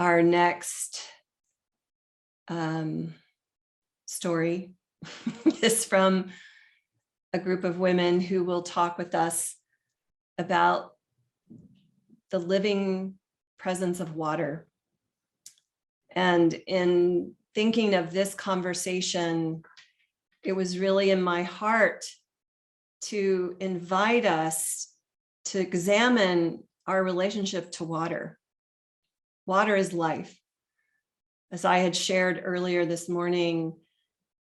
our next story is from a group of women who will talk with us about the living presence of water. And in thinking of this conversation, it was really in my heart to invite us to examine our relationship to water. Water is life. As I had shared earlier this morning,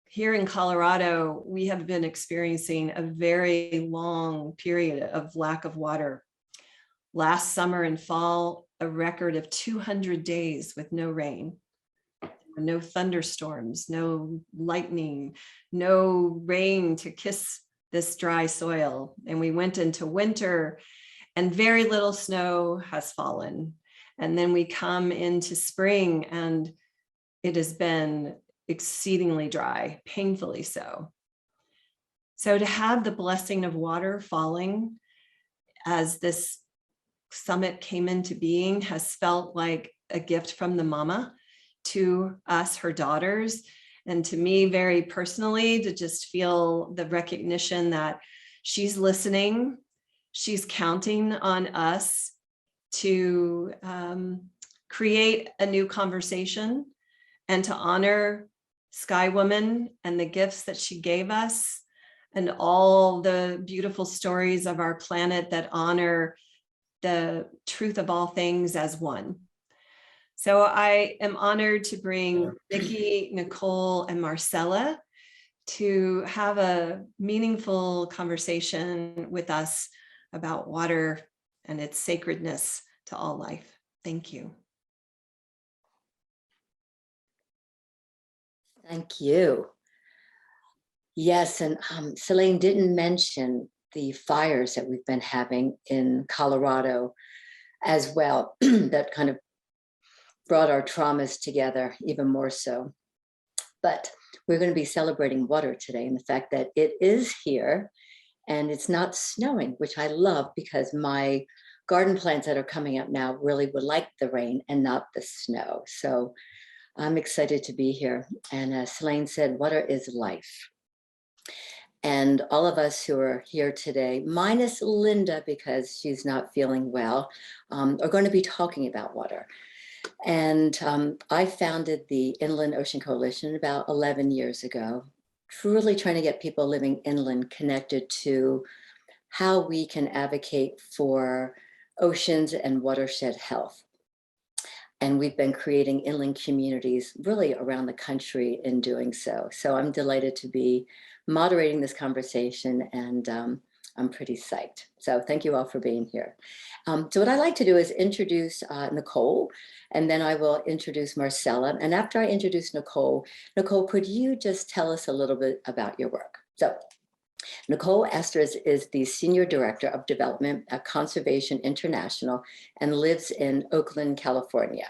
here in Colorado, we have been experiencing a very long period of lack of water. Last summer and fall, a record of 200 days with no rain, no thunderstorms, no lightning, no rain to kiss this dry soil. And we went into winter and very little snow has fallen. And then we come into spring and it has been exceedingly dry, painfully so. So to have the blessing of water falling as this summit came into being has felt like a gift from the mama to us, her daughters, and to me very personally, to just feel the recognition that she's listening, she's counting on us to create a new conversation and to honor Sky Woman and the gifts that she gave us and all the beautiful stories of our planet that honor the truth of all things as one. So I am honored to bring Vicki, Nicole, and Marcela to have a meaningful conversation with us about water and its sacredness to all life. Thank you. Thank you. Yes, and Selene didn't mention the fires that we've been having in Colorado as well, that kind of brought our traumas together even more so. But we're going to be celebrating water today and the fact that it is here and it's not snowing, which I love because my garden plants that are coming up now really would like the rain and not the snow. So I'm excited to be here. And as Selene said, water is life. And all of us who are here today, minus Linda because she's not feeling well, are going to be talking about water. And I founded the Inland Ocean Coalition about 11 years ago, truly trying to get people living inland connected to how we can advocate for oceans and watershed health. And we've been creating inland communities really around the country in doing so. So I'm delighted to be moderating this conversation and I'm pretty psyched. So thank you all for being here. So what I'd like to do is introduce Nicole, and then I will introduce Marcela. And after I introduce Nicole, could you just tell us a little bit about your work? So Nicole Estrus is the Senior Director of Development at Conservation International and lives in Oakland, California.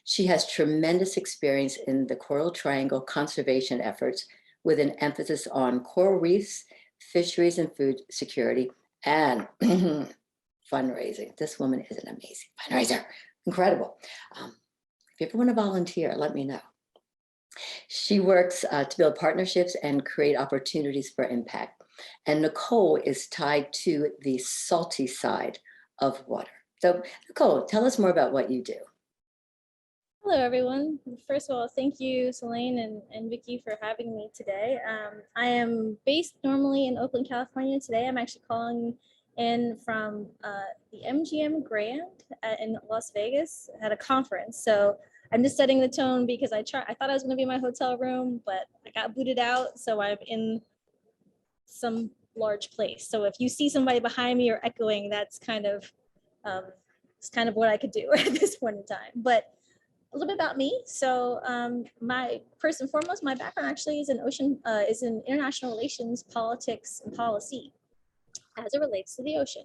She has tremendous experience in the Coral Triangle conservation efforts with an emphasis on coral reefs, fisheries and food security, and fundraising. This woman is an amazing fundraiser, incredible. If you ever want to volunteer, let me know. She works to build partnerships and create opportunities for impact. And Nicole is tied to the salty side of water. So Nicole, tell us more about what you do. Hello, everyone. First of all, thank you, Selene and Vicki, for having me today. I am based normally in Oakland, California. Today, I'm actually calling in from the MGM Grand in Las Vegas at a conference. So I'm just setting the tone because I thought I was going to be in my hotel room, but I got booted out. So I'm in some large place. So if you see somebody behind me or echoing, that's kind of it's kind of what I could do at this point in time. But a little bit about me. So my first and foremost, my background actually is in international relations, politics, and policy as it relates to the ocean.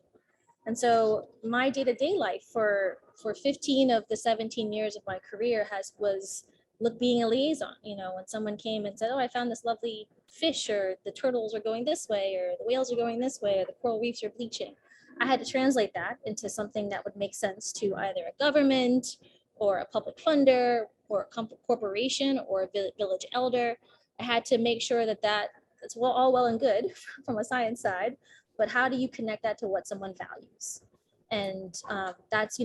And so my day-to-day life for 15 of the 17 years of my career was being a liaison. You know, when someone came and said, oh, I found this lovely fish, or the turtles are going this way, or the whales are going this way, or the coral reefs are bleaching, I had to translate that into something that would make sense to either a government or a public funder or a corporation or a village elder. I had to make sure that that's all well and good from a science side, but how do you connect that to what someone values? And that's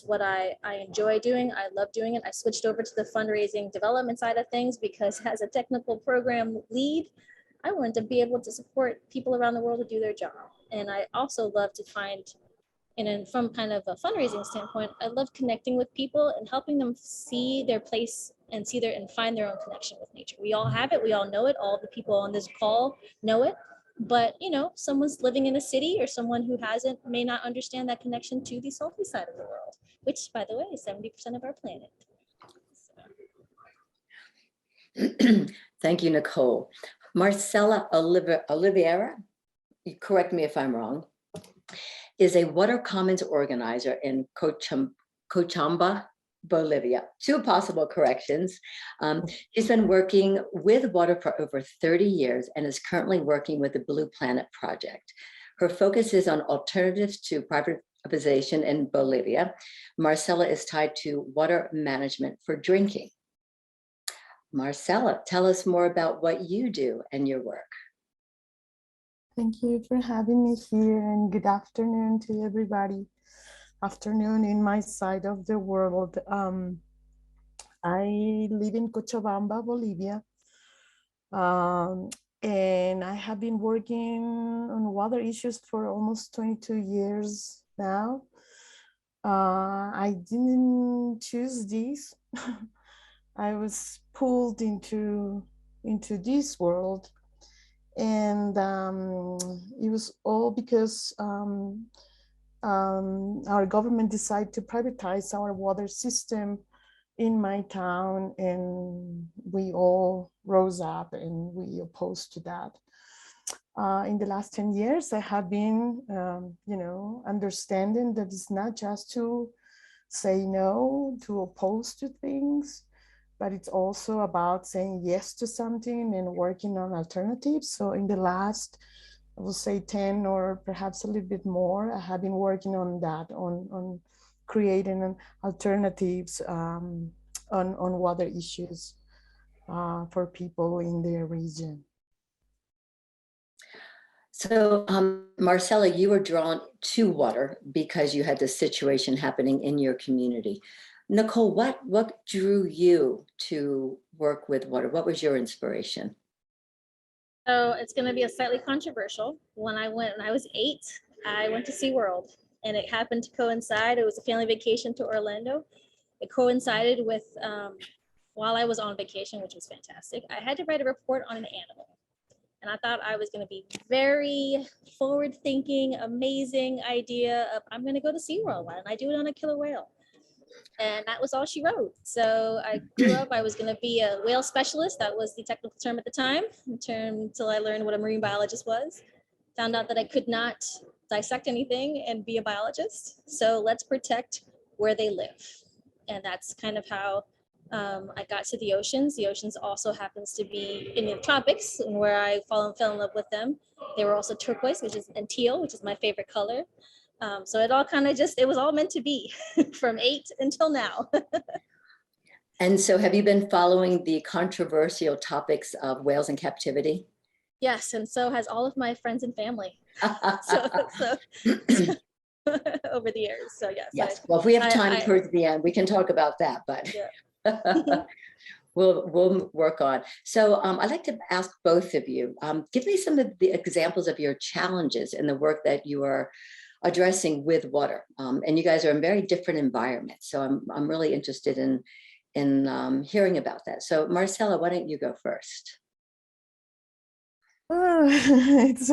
what I enjoy doing. I love doing it. I switched over to the fundraising development side of things because as a technical program lead, I wanted to be able to support people around the world to do their job. And I also love to find, and from kind of a fundraising standpoint, I love connecting with people and helping them see their place and find their own connection with nature. We all have it. We all know it. All the people on this call know it. But someone's living in a city or someone who may not understand that connection to the sultry side of the world, which, by the way, is 70% of our planet. So. Thank you, Nicole. Marcela Olivera, correct me if I'm wrong, is a water commons organizer in Cochabamba, Bolivia. 2 possible corrections. She's been working with water for over 30 years and is currently working with the Blue Planet Project. Her focus is on alternatives to privatization in Bolivia. Marcela is tied to water management for drinking. Marcela, tell us more about what you do and your work. Thank you for having me here, and good afternoon to everybody. Afternoon in my side of the world. I live in Cochabamba, Bolivia, and I have been working on water issues for almost 22 years now. I didn't choose this. I was pulled into this world, and it was all because our government decided to privatize our water system in my town, and we all rose up and we opposed to that. In the last 10 years, I have been, understanding that it's not just to say no, to oppose to things, but it's also about saying yes to something and working on alternatives. So in the last, I will say 10 or perhaps a little bit more, I have been working on that, on creating alternatives on water issues for people in their region. So Marcela, you were drawn to water because you had this situation happening in your community. Niquole, what drew you to work with water? What was your inspiration? So it's going to be a slightly controversial. When I was 8, I went to SeaWorld, and it happened to coincide. It was a family vacation to Orlando. It coincided with while I was on vacation, which was fantastic. I had to write a report on an animal. And I thought I was going to be very forward-thinking, amazing idea of I'm going to go to SeaWorld. Why don't I do it on a killer whale? And that was all she wrote. So I grew up, I was going to be a whale specialist. That was the technical term at the time, until I learned what a marine biologist was. Found out that I could not dissect anything and be a biologist. So let's protect where they live. And that's kind of how I got to the oceans. The oceans also happens to be in the tropics, and where I fell in love with them. They were also turquoise, and teal, which is my favorite color. So it all kind of it was all meant to be from 8 until now. And so have you been following the controversial topics of whales in captivity? Yes, and so has all of my friends and family. so over the years. So yes. Yes. Well, if we have time towards the end, we can talk about that, but yeah. we'll work on. So I'd like to ask both of you, give me some of the examples of your challenges in the work that you are addressing with water. And you guys are in very different environments. So I'm really interested in hearing about that. So Marcela, why don't you go first? It's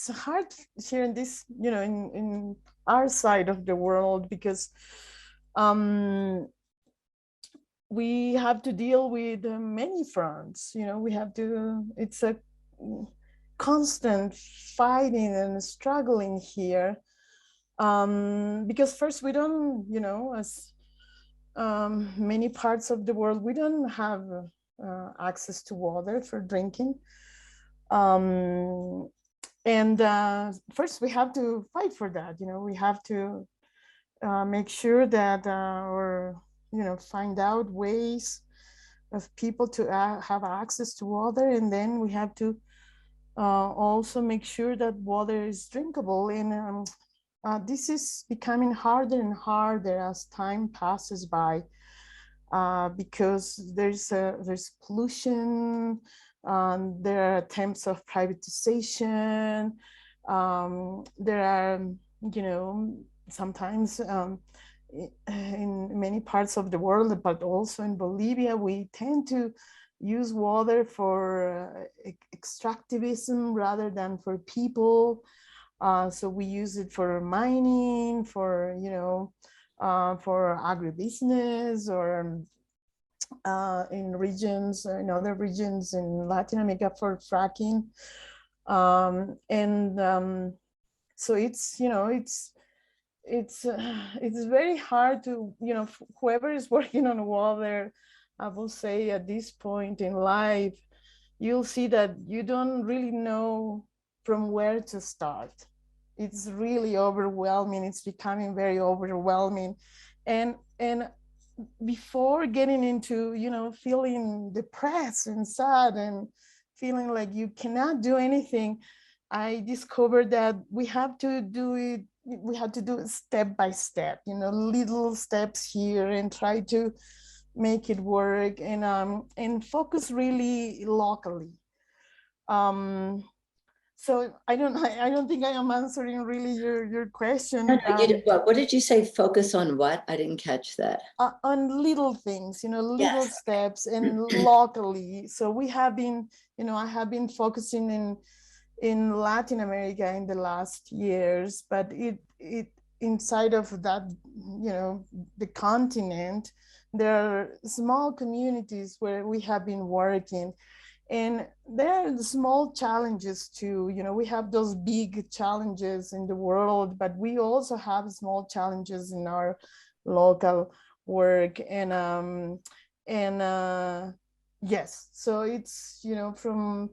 hard sharing this, in our side of the world, because we have to deal with many fronts. It's a constant fighting and struggling here, because first we don't, as many parts of the world, we don't have access to water for drinking. And first we have to fight for that. We have to make sure that or find out ways of people to have access to water, and then we have to also make sure that water is drinkable. And this is becoming harder and harder as time passes by, because there's pollution, there are attempts of privatization, there are, sometimes in many parts of the world, but also in Bolivia, we tend to use water for extractivism rather than for people. So we use it for mining, for agribusiness, or in other regions in Latin America for fracking. So it's very hard to, whoever is working on water, I will say at this point in life, you'll see that you don't really know from where to start. It's really overwhelming. It's becoming very overwhelming. And before getting into, feeling depressed and sad and feeling like you cannot do anything, I discovered that we have to do it step by step, little steps here, and try to make it work, and focus really locally. So I don't think I am answering really your question. No, what did you say? Focus on what? I didn't catch that. On little things, little Yes. steps, and locally. So we have been, I have been focusing in Latin America in the last years, but it inside of that, the continent, there are small communities where we have been working, and there are small challenges too. We have those big challenges in the world, but we also have small challenges in our local work. And yes, so it's, from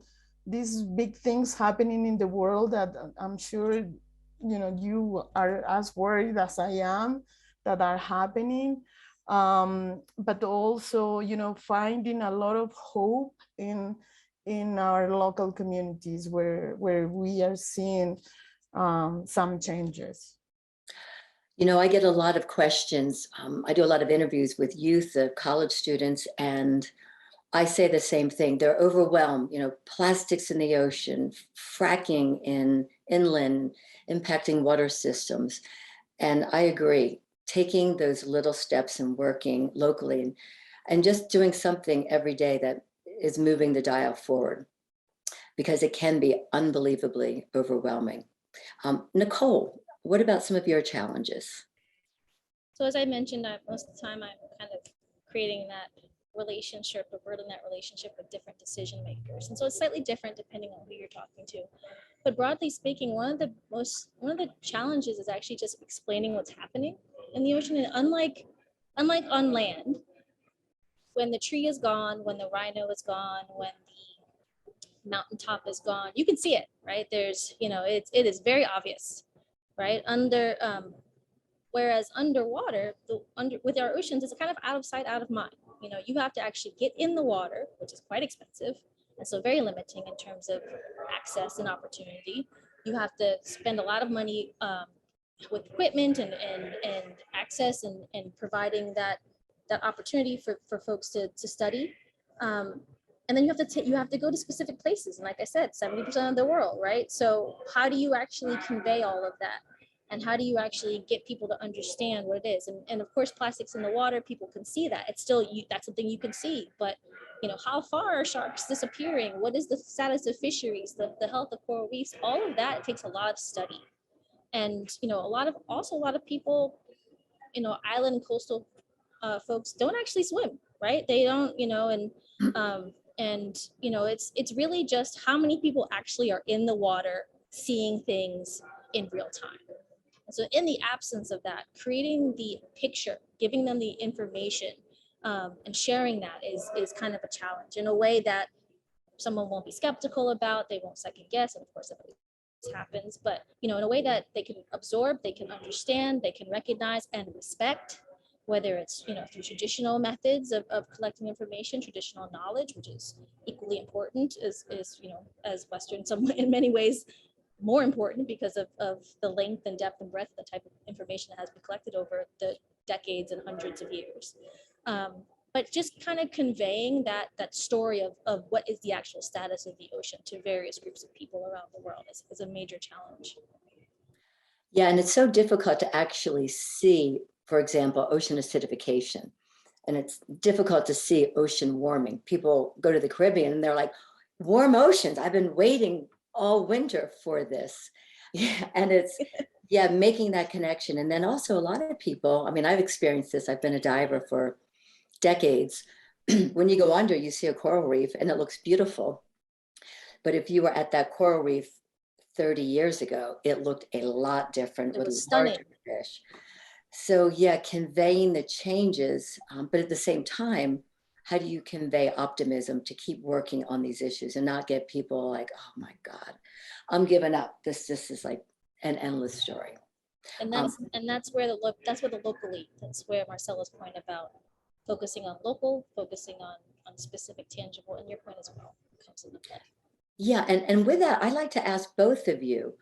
these big things happening in the world that I'm sure, you are as worried as I am that are happening. But also, finding a lot of hope in our local communities where we are seeing some changes. I get a lot of questions. I do a lot of interviews with youth, college students, and I say the same thing. They're overwhelmed, plastics in the ocean, fracking in inland, impacting water systems. And I agree, taking those little steps and working locally and just doing something every day that is moving the dial forward, because it can be unbelievably overwhelming. Niquole, what about some of your challenges? So as I mentioned, most of the time I'm kind of creating that relationship or building that relationship with different decision makers. And so it's slightly different depending on who you're talking to. But broadly speaking, one of the challenges is actually just explaining what's happening in the ocean. And unlike on land, when the tree is gone, when the rhino is gone, when the mountaintop is gone, you can see it, right? There's, it is very obvious, right? Whereas underwater, with our oceans, it's kind of out of sight, out of mind. You have to actually get in the water, which is quite expensive, and so very limiting in terms of access and opportunity. You have to spend a lot of money with equipment and access and providing that opportunity for folks to study. And then you have to go to specific places. And like I said, 70% of the world, right? So how do you actually convey all of that? And how do you actually get people to understand what it is? And of course, plastics in the water, people can see that. It's still, that's something you can see. But how far are sharks disappearing? What is the status of fisheries, the health of coral reefs? All of that, it takes a lot of study. And a lot of people, island and coastal folks don't actually swim, right? They don't, it's really just how many people actually are in the water seeing things in real time. So in the absence of that, creating the picture, giving them the information, and sharing that is kind of a challenge in a way that someone won't be skeptical about, they won't second guess, and of course, happens, but in a way that they can absorb, they can understand, they can recognize and respect, whether it's through traditional methods of collecting information, traditional knowledge, which is equally important, is as Western, some in many ways more important because of the length and depth and breadth of the type of information that has been collected over the decades and hundreds of years. But just kind of conveying that story of what is the actual status of the ocean to various groups of people around the world is a major challenge. Yeah, and it's so difficult to actually see, for example, ocean acidification. And it's difficult to see ocean warming. People go to the Caribbean and they're like, warm oceans, I've been waiting all winter for this. Yeah, and it's, yeah, making that connection. And then also a lot of people, I mean, I've experienced this, I've been a diver for decades. When you go under, you see a coral reef and it looks beautiful. But if you were at that coral reef 30 years ago, it looked a lot different with larger fish. So yeah, conveying the changes, but at the same time, how do you convey optimism to keep working on these issues and not get people like, oh my God, I'm giving up. This is like an endless story. And that's where the local elite, that's where Marcela's point about focusing on local, focusing on specific, tangible, and your point as well comes into play. Yeah, and with that, I'd like to ask both of you,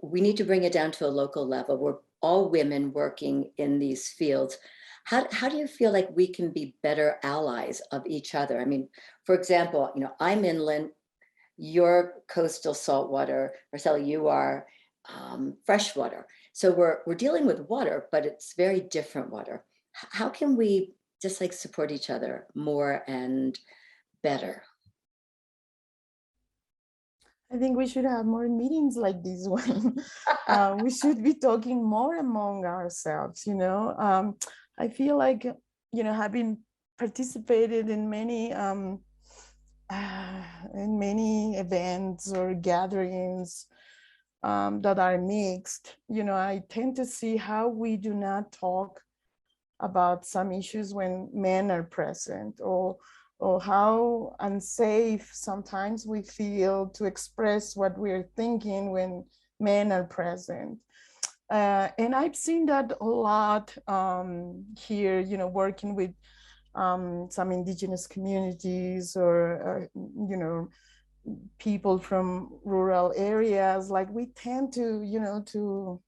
we need to bring it down to a local level. We're all women working in these fields. How do you feel like we can be better allies of each other? I mean, for example, I'm inland, you're coastal saltwater, Marcela, you are freshwater. So we're dealing with water, but it's very different water. How can we just like support each other more and better? I think we should have more meetings like this one. We should be talking more among ourselves, I feel like, having participated in many events or gatherings that are mixed, I tend to see how we do not talk about some issues when men are present, or how unsafe sometimes we feel to express what we're thinking when men are present. And I've seen that a lot here, working with some indigenous communities or, people from rural areas. Like we tend to, to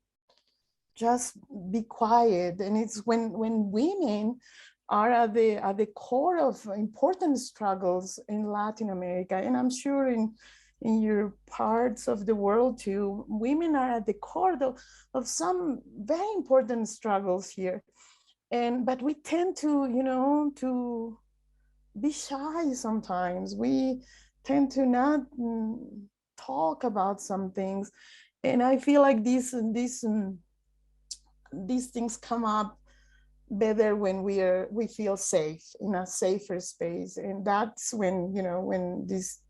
just be quiet. And it's when women are at the core of important struggles in Latin America, and I'm sure in your parts of the world too, women are at the core of some very important struggles here. But we tend to, to be shy sometimes. We tend to not talk about some things. And I feel like these things come up better when we feel safe, in a safer space. And that's when, when these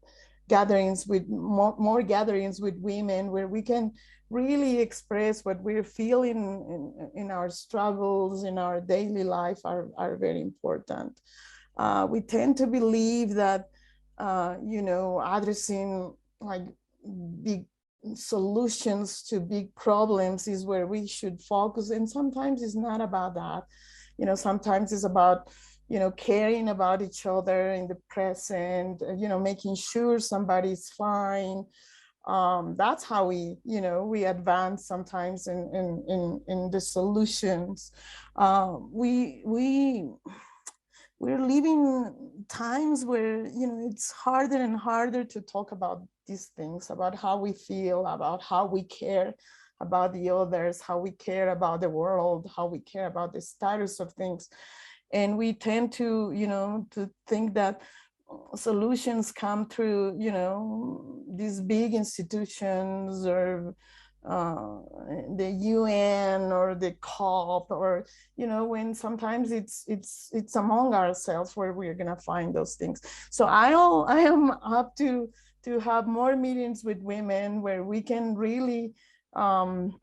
gatherings with more gatherings with women, where we can really express what we're feeling in our struggles, in our daily life, are very important. We tend to believe that addressing like big solutions to big problems is where we should focus. And sometimes it's not about that. Sometimes it's about, caring about each other in the present, making sure somebody's fine. That's how we advance sometimes in the solutions. We're living times where, it's harder and harder to talk about these things, about how we feel, about how we care about the others, how we care about the world, how we care about the status of things. And we tend to, to think that solutions come through, these big institutions, or the UN or the COP, or when sometimes it's among ourselves where we're gonna find those things. So I am up to have more meetings with women where we can really talk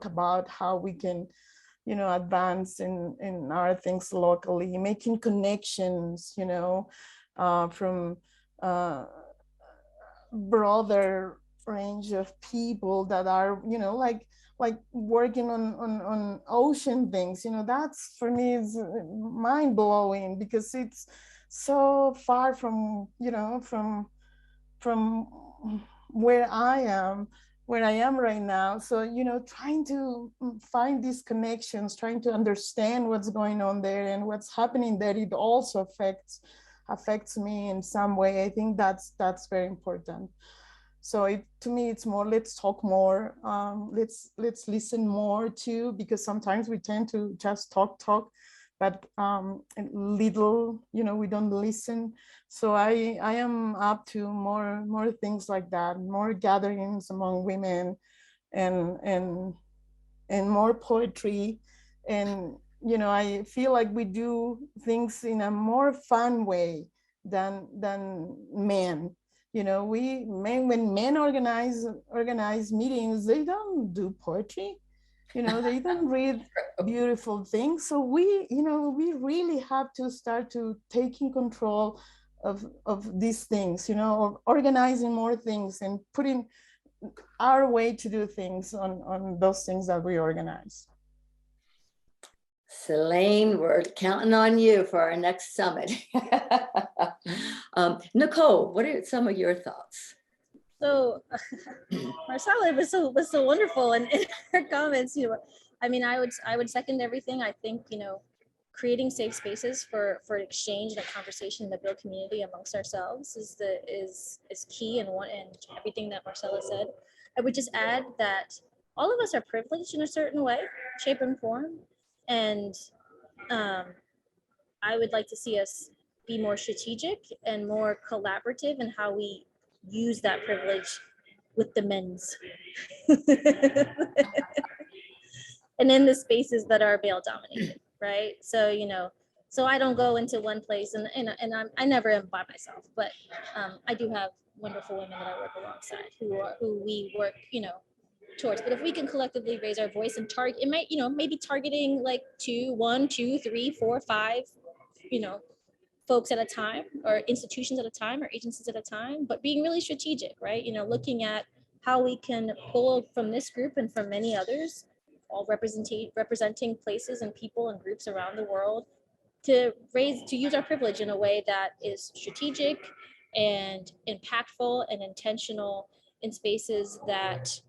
about how we can advance in our things locally, making connections, from broader range of people that are, you know, like working on ocean things, you know, that's for me is mind blowing, because it's so far from, you know, from where I am right now. So, you know, trying to find these connections, trying to understand what's going on there and what's happening there, it also affects me in some way. I think that's very important. So to me, it's more, let's talk more, let's listen more too, because sometimes we tend to just talk, but little, you know, we don't listen. So I am up to more things like that, more gatherings among women, and more poetry. And you know, I feel like we do things in a more fun way than men. You know, when men organize meetings, they don't do poetry, you know, they don't read beautiful things. So we, you know, we really have to start to taking control of these things, you know, of organizing more things and putting our way to do things on those things that we organize. Selene, we're counting on you for our next summit. Niquole, what are some of your thoughts? So Marcela was so wonderful in her comments. You know, I mean, I would second everything. I think, you know, creating safe spaces for exchange and a conversation to build community amongst ourselves is key, and everything that Marcela said. I would just add that all of us are privileged in a certain way, shape, and form, and I would like to see us be more strategic and more collaborative in how we use that privilege with the men's and in the spaces that are male dominated, right? So, you know, so I don't go into one place and I never am by myself, but I do have wonderful women that I work alongside who we work, you know, towards. But if we can collectively raise our voice and target, it might, you know, maybe targeting like 1, 2, 3, 4, 5, you know, folks at a time, or institutions at a time, or agencies at a time, but being really strategic, right? You know, looking at how we can pull from this group and from many others, all representing places and people and groups around the world, to use our privilege in a way that is strategic and impactful and intentional in spaces that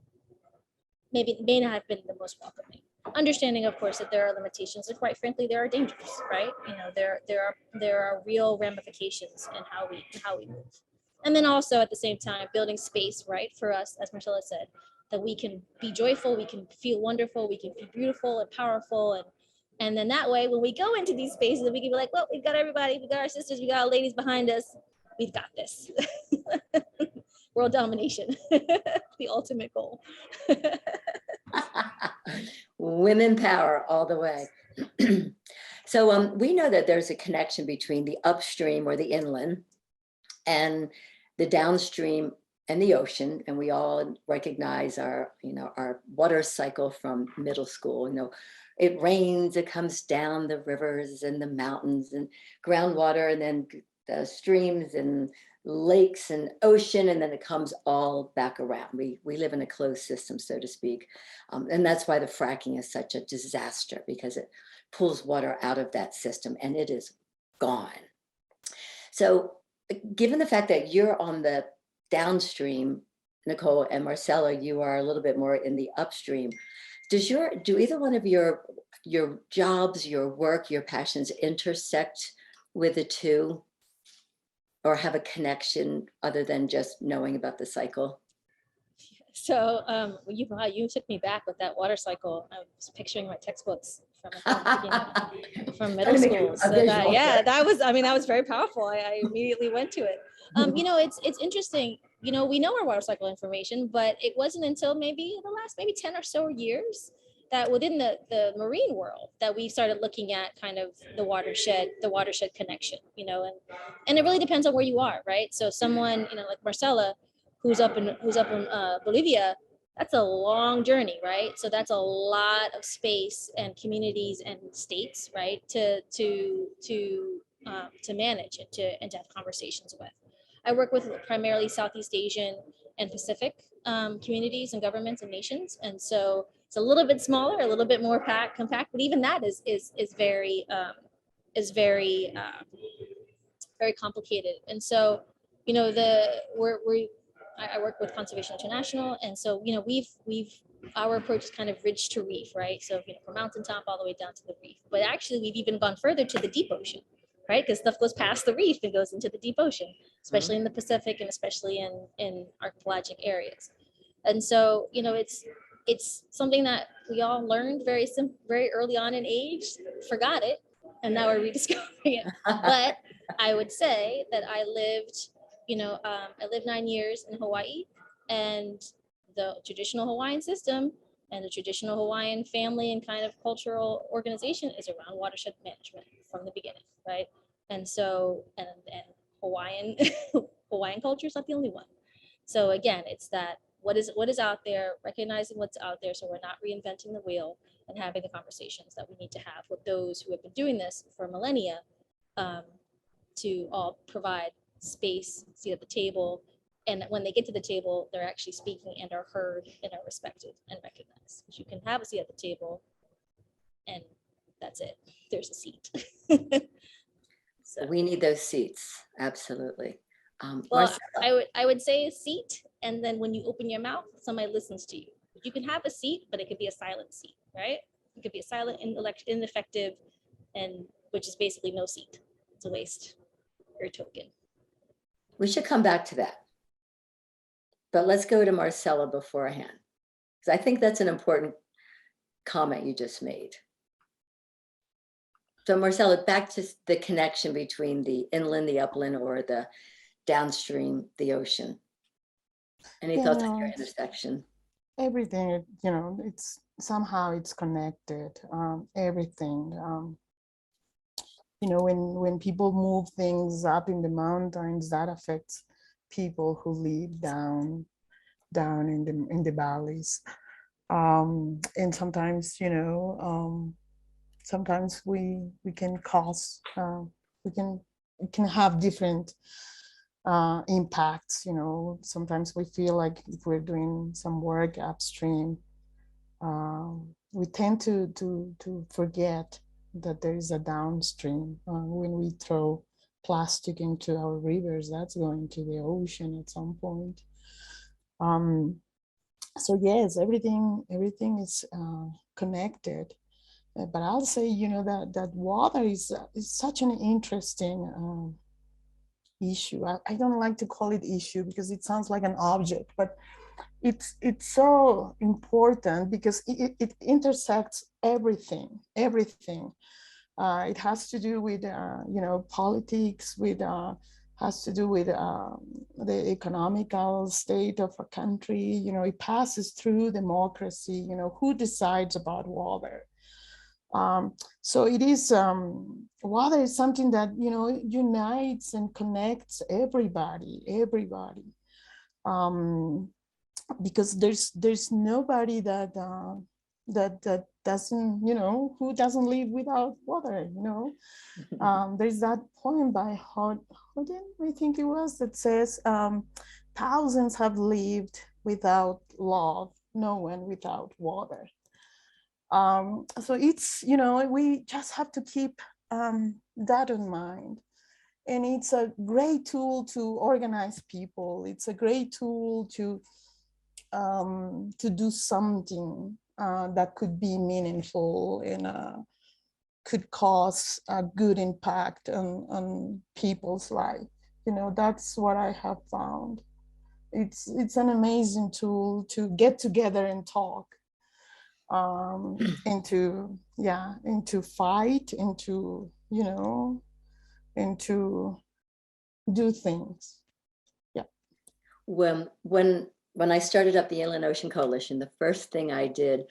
maybe may not have been the most welcoming. Understanding, of course, that there are limitations, and quite frankly, there are dangers, right? You know, there are real ramifications in how we move. And then also at the same time, building space, right, for us, as Marcela said, that we can be joyful, we can feel wonderful, we can be beautiful and powerful, and then that way, when we go into these spaces, we can be like, well, we've got everybody, we got our sisters, we got our ladies behind us, we've got this. World domination, the ultimate goal. Women power all the way. So we know that there's a connection between the upstream, or the inland, and the downstream and the ocean. And we all recognize our, you know, our water cycle from middle school. You know, it rains, it comes down the rivers and the mountains and groundwater, and then the streams and lakes and ocean, and then it comes all back around. We live in a closed system, so to speak. And that's why the fracking is such a disaster, because it pulls water out of that system and it is gone. So given the fact that you're on the downstream, Niquole, and Marcela, you are a little bit more in the upstream, do either one of your jobs, your work, your passions intersect with the two, or have a connection other than just knowing about the cycle? So you took me back with that water cycle. I was picturing my textbooks from middle school. So that was very powerful. I immediately went to it. You know, it's interesting. You know, we know our water cycle information, but it wasn't until maybe the last 10 or so years that within the marine world that we started looking at kind of the watershed connection. You know, and it really depends on where you are, right? So someone, you know, like Marcela, who's up in Bolivia, that's a long journey, right? So that's a lot of space and communities and states, right, to manage and to have conversations with. I work with primarily Southeast Asian and Pacific communities and governments and nations. And so it's a little bit smaller, a little bit more compact, but even that is very, very complicated. And so, you know, I work with Conservation International, and so, you know, our approach is kind of ridge to reef, right? So, you know, from mountaintop all the way down to the reef. But actually, we've even gone further to the deep ocean, right? Because stuff goes past the reef and goes into the deep ocean, especially in the Pacific and especially in archipelagic areas. And so, you know, it's something that we all learned very early on in age, forgot it, and now we're rediscovering it. But I would say that I lived 9 years in Hawaii, and the traditional Hawaiian system and the traditional Hawaiian family and kind of cultural organization is around watershed management from the beginning, right? And so, and Hawaiian Hawaiian culture is not the only one. So again, it's that what is out there, recognizing what's out there, so we're not reinventing the wheel, and having the conversations that we need to have with those who have been doing this for millennia, to all provide space, seat at the table, and when they get to the table, they're actually speaking and are heard and are respected and recognized. Because you can have a seat at the table, and that's it. There's a seat. So, We need those seats, absolutely. well, Marcela. I would say a seat, and then when you open your mouth, somebody listens to you. You can have a seat, but it could be a silent seat, right? It could be a silent, ineffective, and which is basically no seat. It's a waste. Your token. We should come back to that. But let's go to Marcela beforehand, because I think that's an important comment you just made. So Marcela, back to the connection between the inland, the upland, or the downstream, the ocean. Any Yeah, thoughts no, on your intersection? everything, you know, it's somehow it's connected. Everything. You know, when people move things up in the mountains, that affects people who live down in the valleys. And sometimes, you know, sometimes we can cause we can have different impacts. You know, sometimes we feel like if we're doing some work upstream, we tend to forget that there is a downstream. When we throw plastic into our rivers, that's going to the ocean at some point. So yes, everything is connected. But I'll say, you know, that water is such an interesting issue. I don't like to call it issue because it sounds like an object, but it's so important because it intersects everything. It has to do with you know, politics, with has to do with the economical state of a country. You know, it passes through democracy. You know, who decides about water? So it is, water is something that, you know, unites and connects everybody. Because there's nobody that doesn't, you know, who doesn't live without water, you know. There's that poem by Hodin, I think it was, that says, thousands have lived without love, no one without water. So it's, you know, we just have to keep that in mind. And it's a great tool to organize people. It's a great tool to do something that could be meaningful and could cause a good impact on people's life. You know, that's what I have found. It's an amazing tool to get together and talk, and to fight, and to, you know, and to do things. Yeah. When I started up the Inland Ocean Coalition, the first thing I did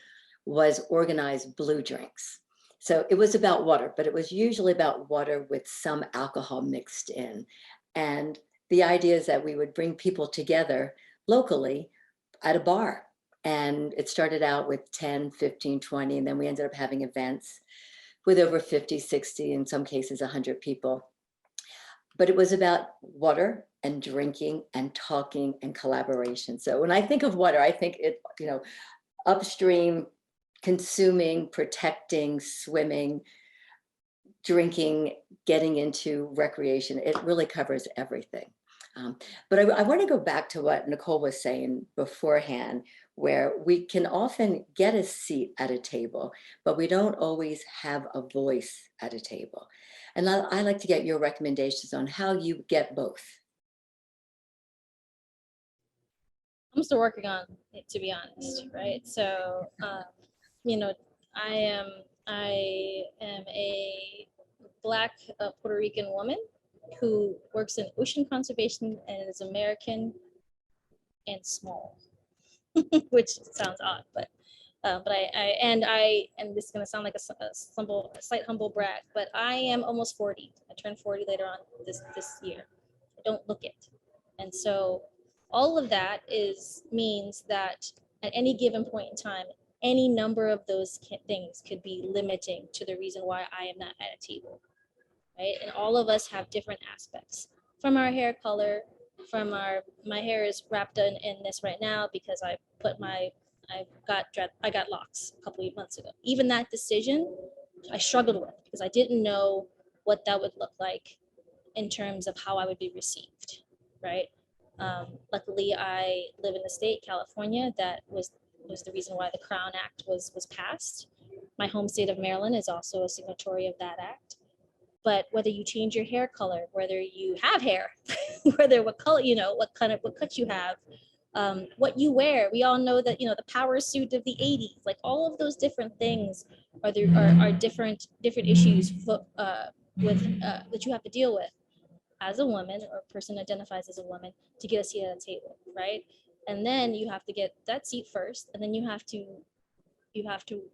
was organize blue drinks. So it was about water, but it was usually about water with some alcohol mixed in. And the idea is that we would bring people together locally at a bar. And it started out with 10, 15, 20, and then we ended up having events with over 50, 60, in some cases 100 people. but it was about water and drinking and talking and collaboration. So when I think of water, I think it, upstream, consuming, protecting, swimming, drinking, getting into recreation. It really covers everything. But I want to go back to what Niquole was saying beforehand, where we can often get a seat at a table, but we don't always have a voice at a table. And I like to get your recommendations on how you get both. I'm still working on it, to be honest, right? So, I am a Black Puerto Rican woman who works in ocean conservation and is American and small, which sounds odd, but and this is gonna sound like a slight humble brag, but I am almost 40. I turned 40 later on this year. I don't look it, and so all of that means that at any given point in time, any number of those things could be limiting to the reason why I am not at a table, right? And all of us have different aspects, from our hair color, my hair is wrapped in this right now because I got locks a couple of months ago. Even that decision I struggled with because I didn't know what that would look like in terms of how I would be received, right? Luckily, I live in the state, California. That was the reason why the Crown Act was passed. My home state of Maryland is also a signatory of that act. But whether you change your hair color, whether you have hair, what color, what cut you have, what you wear, we all know that, the power suit of the 80s, like all of those different things are different issues that you have to deal with as a woman or a person identifies as a woman to get a seat at a table, right? And then you have to get that seat first, and then you have to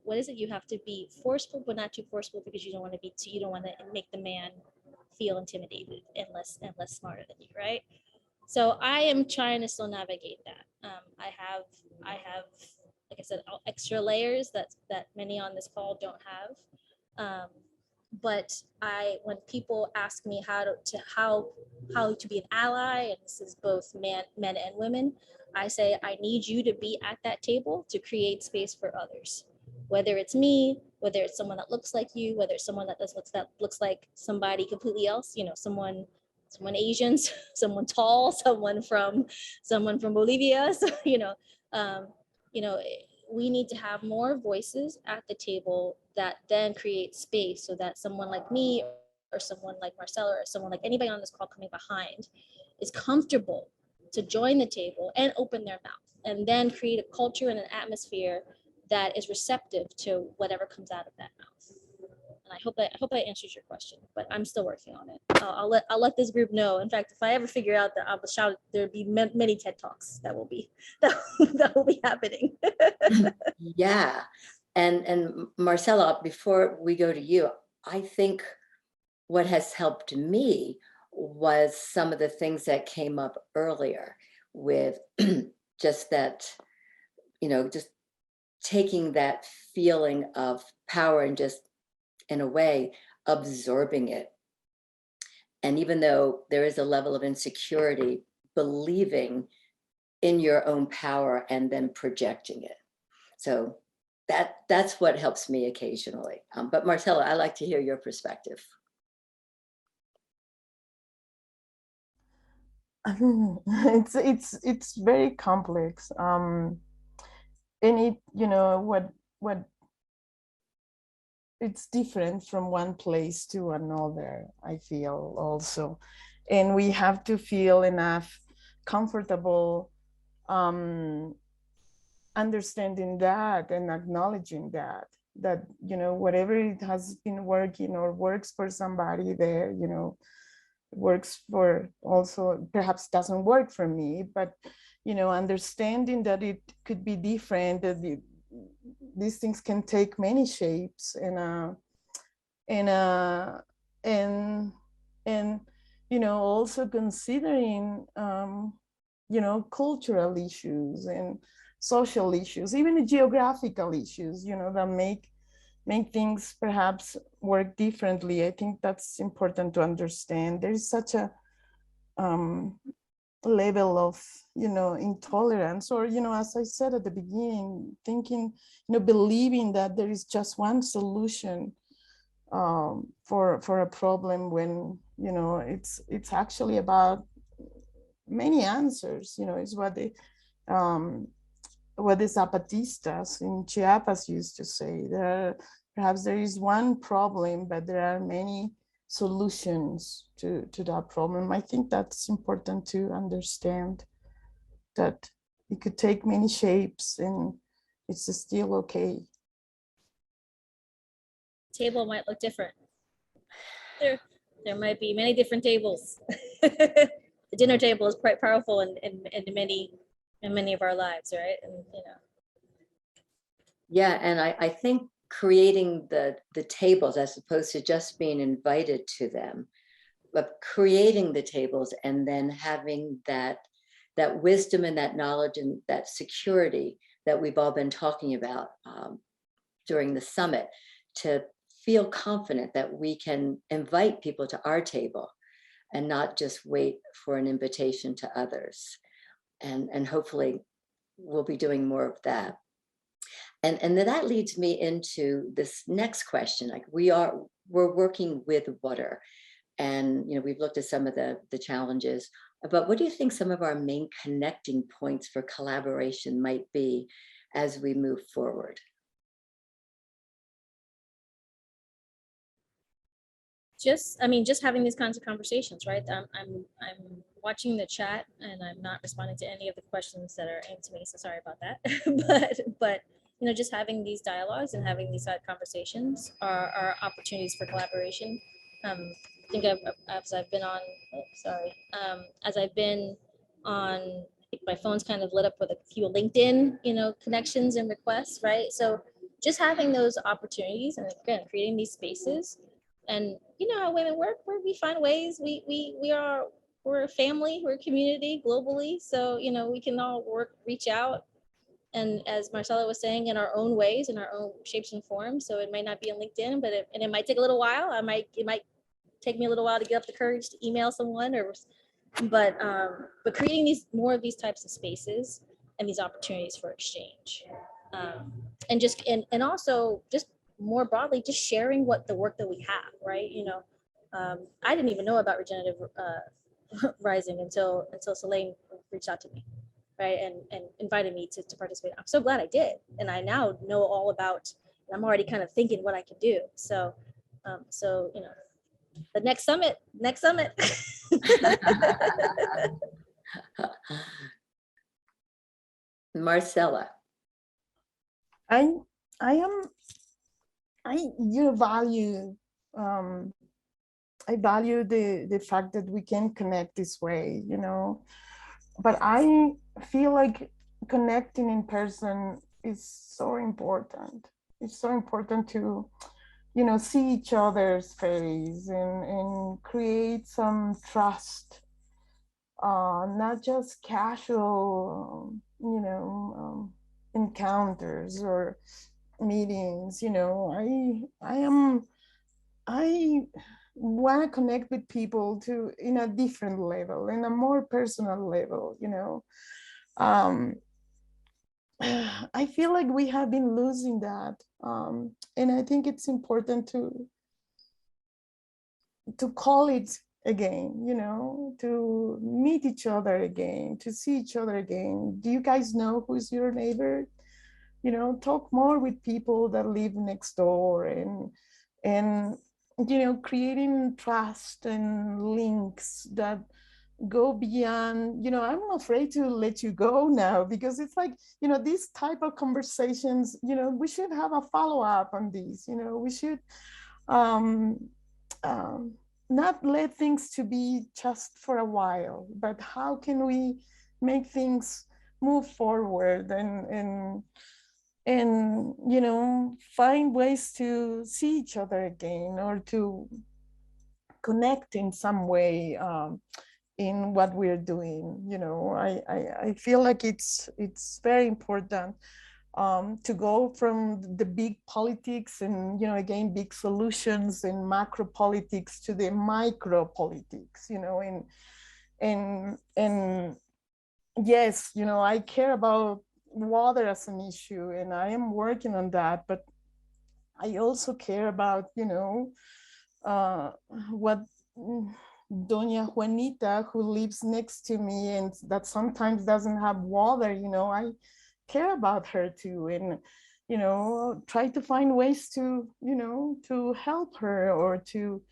what is it? You have to be forceful, but not too forceful because you don't want to make the man feel intimidated and less smarter than you, right? So I am trying to still navigate that. I have, like I said, extra layers that many on this call don't have. But when people ask me how to be an ally, and this is both men and women, I say I need you to be at that table to create space for others. Whether it's me, whether it's someone that looks like you, whether it's someone that looks like somebody completely else, someone Asian, someone tall, someone from Bolivia. So, we need to have more voices at the table that then create space so that someone like me or someone like Marcela or someone like anybody on this call coming behind is comfortable to join the table and open their mouth and then create a culture and an atmosphere that is receptive to whatever comes out of that mouth. And I hope that answers your question, but I'm still working on it. I'll let this group know. In fact, if I ever figure out that I'll shout, there'll be many TED Talks that will be happening. Yeah. And Marcela, before we go to you, I think what has helped me was some of the things that came up earlier with just that, just taking that feeling of power and just, in a way, absorbing it. And even though there is a level of insecurity, believing in your own power and then projecting it. So that's what helps me occasionally. But Marcela, I'd like to hear your perspective. It's very complex. And it, what it's different from one place to another, I feel also. And we have to feel enough comfortable understanding that and acknowledging that whatever it has been working or works for somebody there, works for also perhaps doesn't work for me, but understanding that it could be different, that these things can take many shapes and also considering cultural issues and social issues, even the geographical issues, that make make things perhaps work differently. I think that's important to understand. There is such a level of, intolerance, or, as I said at the beginning, thinking, believing that there is just one solution for a problem, when, it's actually about many answers. Is what the Zapatistas in Chiapas used to say. Perhaps there is one problem, but there are many solutions to that problem. I think that's important to understand, that it could take many shapes and it's still okay. Table might look different. There might be many different tables. The dinner table is quite powerful in many of our lives, right? And Yeah, and I think creating the tables, as opposed to just being invited to them, but creating the tables and then having that wisdom and that knowledge and that security that we've all been talking about during the summit, to feel confident that we can invite people to our table and not just wait for an invitation to others. And hopefully we'll be doing more of that. And then that leads me into this next question. Like, we're working with water, and we've looked at some of the challenges, but what do you think some of our main connecting points for collaboration might be as we move forward? just having these kinds of conversations, right? I'm watching the chat and I'm not responding to any of the questions that are aimed to me, so sorry about that. but just having these dialogues and having these conversations are opportunities for collaboration. I think as I've been on, as I've been on, my phone's kind of lit up with a few LinkedIn, connections and requests, right? So just having those opportunities, and again, creating these spaces. And how women work, where we find ways, we're a family, we're a community globally. So, we can all reach out. And as Marcela was saying, in our own ways, in our own shapes and forms. So it might not be on LinkedIn, but it might take a little while. It might take me a little while to get up the courage to email someone, but creating more of these types of spaces and these opportunities for exchange. And also just more broadly, just sharing the work that we have, right? I didn't even know about regenerative rising until Selene reached out to me, right, and invited me to participate. I'm so glad I did, and I now know all about. I'm already kind of thinking what I can do. So, the next summit. Marcela. I value I value the fact that we can connect this way, but I feel like connecting in person is so important. It's so important to, see each other's face and create some trust, not just casual, encounters or meetings. I want to connect with people in a different level, in a more personal level. I feel like we have been losing that, and I think it's important to call it again, to meet each other again, to see each other again. Do you guys know who's your neighbor? Talk more with people that live next door, and creating trust and links that go beyond. I'm afraid to let you go now, because it's like, these type of conversations, we should have a follow-up on these. We should not let things to be just for a while, but how can we make things move forward and find ways to see each other again, or to connect in some way, in what we're doing. I feel like it's very important. to go from the big politics and, again, big solutions and macro politics to the micro politics, and yes, I care about water as an issue, and I am working on that, but I also care about, what Doña Juanita, who lives next to me and that sometimes doesn't have water, I care about her too, and try to find ways to to help her, or to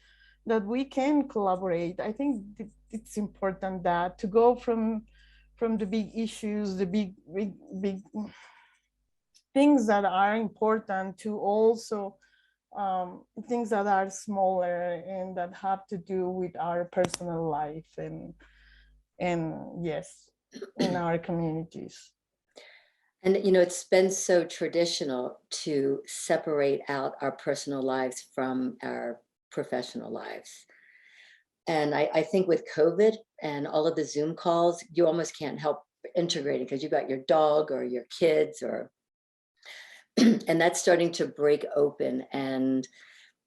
that we can collaborate. I think it's important that to go from the big issues, the big things that are important, to also things that are smaller and that have to do with our personal life, and yes, in our communities. And, it's been so traditional to separate out our personal lives from our professional lives. And I think with COVID and all of the Zoom calls, you almost can't help integrating because you got your dog or your kids, or and that's starting to break open and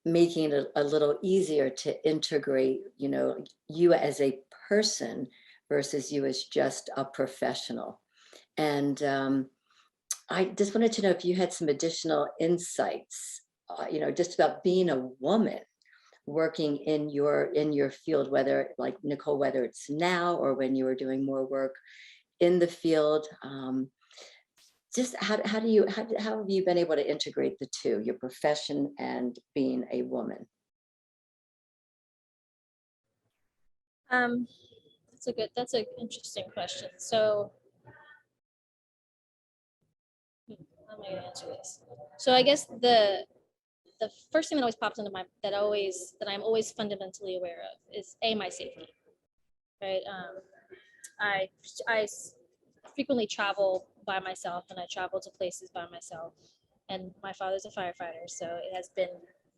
making it a little easier to integrate, you as a person versus you as just a professional. And I just wanted to know if you had some additional insights, just about being a woman working in your field, whether like Niquole, whether it's now or when you were doing more work in the field. Just how have you been able to integrate the two, your profession and being a woman? That's an interesting question. So how am I going to answer this? So I guess the first thing that always pops into my that I'm always fundamentally aware of is my safety, right? I frequently travel by myself, and I travel to places by myself. And my father's a firefighter, so it has been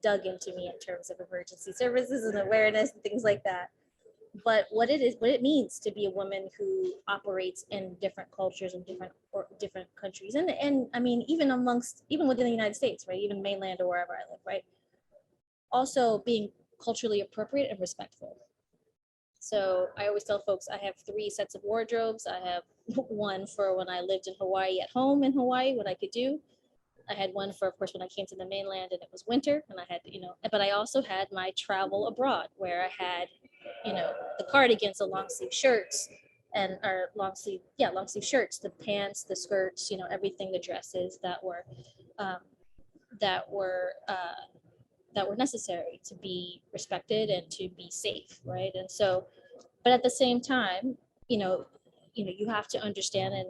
dug into me in terms of emergency services and awareness and things like that. But what it means to be a woman who operates in different cultures and different countries, and I mean even within the United States, right? Even mainland or wherever I live, right? Also being culturally appropriate and respectful. So I always tell folks I have 3 sets of wardrobes. I have one for when I lived in Hawaii at home in Hawaii, what I could do. I had one for, of course, when I came to the mainland and it was winter, and I had, but I also had my travel abroad where I had, the cardigans, the long sleeve shirts, long sleeve shirts, the pants, the skirts, everything, the dresses that were that were necessary to be respected and to be safe, right? And so, but at the same time, you have to understand, and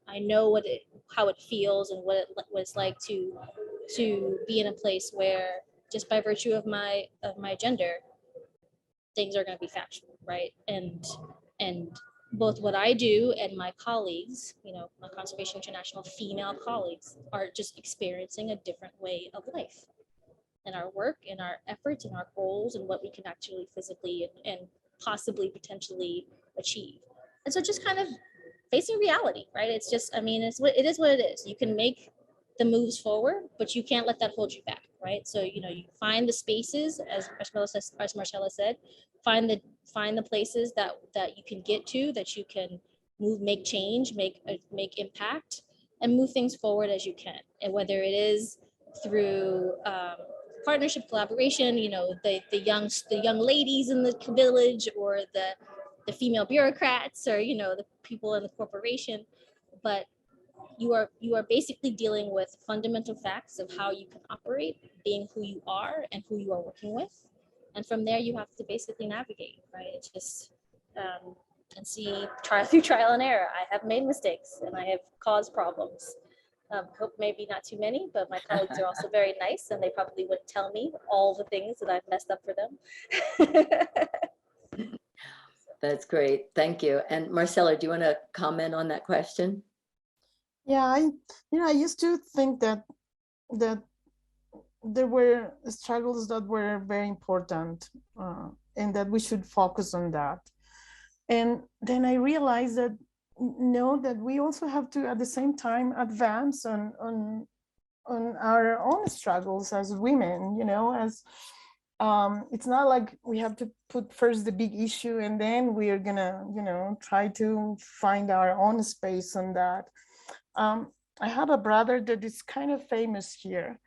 I know how it feels and what it's like to be in a place where just by virtue of my gender, things are going to be factual, right? And both what I do and my colleagues, my Conservation International female colleagues, are just experiencing a different way of life. And our work and our efforts and our goals and what we can actually physically and possibly potentially achieve. And so just kind of facing reality, right? It's just, it is what it is. You can make the moves forward, but you can't let that hold you back, right? So, you find the spaces, as Marcela said, find the places that you can get to, that you can move, make change, make impact, and move things forward as you can. And whether it is through partnership, collaboration, the young ladies in the village, or the female bureaucrats, or the people in the corporation, but you are basically dealing with fundamental facts of how you can operate, being who you are and who you are working with, and from there you have to basically navigate, right? It's just and through trial and error. I have made mistakes and I have caused problems. Hope maybe not too many, but my colleagues are also very nice, and they probably wouldn't tell me all the things that I've messed up for them. That's great. Thank you. And Marcela, do you want to comment on that question? Yeah, I used to think that there were struggles that were very important, and that we should focus on that. And then I realized that know that we also have to at the same time advance on our own struggles as women, you know, as it's not like we have to put first the big issue and then we are gonna, you know, try to find our own space on that. I have a brother that is kind of famous here,